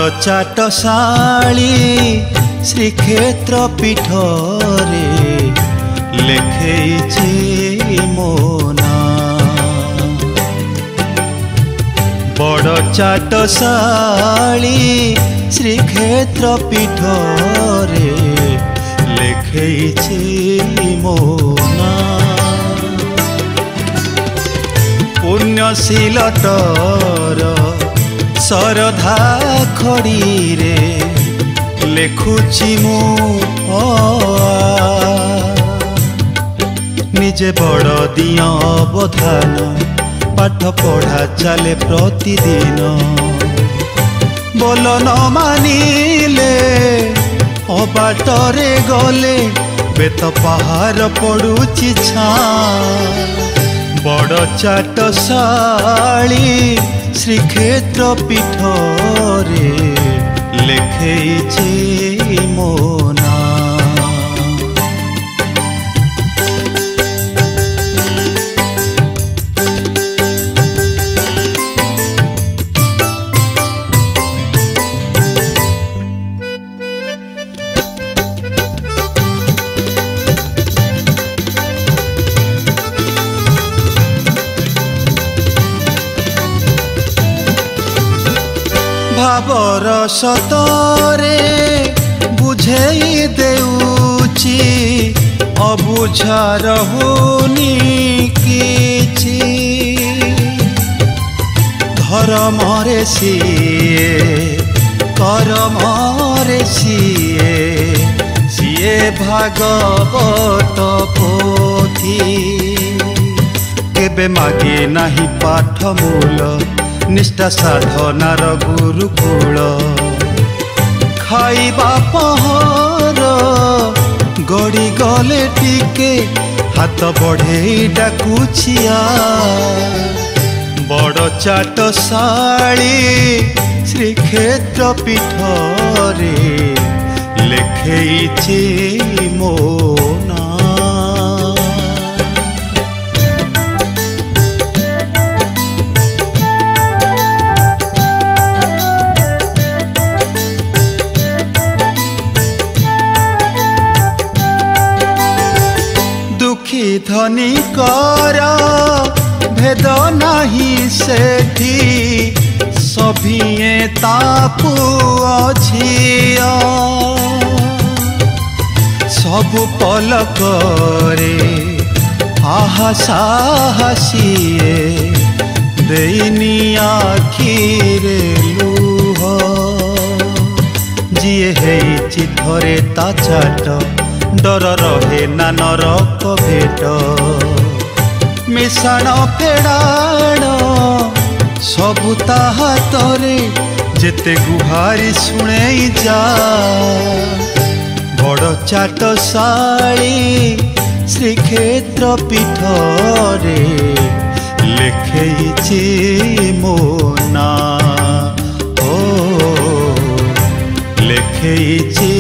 बड़ चाटशाली श्रीक्षेत्र पीठरे लेखेछि मो ना। बड़ चाटशाली श्रीक्षेत्र पीठरे लेखेछि मो ना। पुण्यशीलटर सरधा खड़ी रे लेखुची मु निजे बड़ दिया अवधान पाठ पढ़ा चले प्रतिदिन। बोल न मानिले अबाटरे गले बेत पहाड़ पड़ुची छा। बड़ चाटशाली श्रीक्षेत्र पीठरे लेखेछि मो ना। भावर सतरे बुझेई देउची अबुझा रहुनी किछि। धर्मरे सिए कर्मरे सिए सिए भागवत पोथी। केबे मागे नाही पाठ मूल निष्ठा साधनार गुरुकुल। खाइबा पहर गड़ी गले टिके हाथ बढ़े डाकुछिया। बड़ चाटशाली श्रीक्षेत्र पीठरे लेखेछि मो ना। धनी कर भेद नहीं सेठी सभिए तापु अछिया। सबु पलकरे आहा साहसिए देनी आखिरे लुह। जिए हेछि थरे ता चाट डर रहे ना नरक भेट। मिशाण फेड़ाण सबु ता हातरे जेते गुहारी शुणे जा। बड़ चाटशाली श्रीक्षेत्र पीठरे लेखेछि मो ना। ओ लेखेछि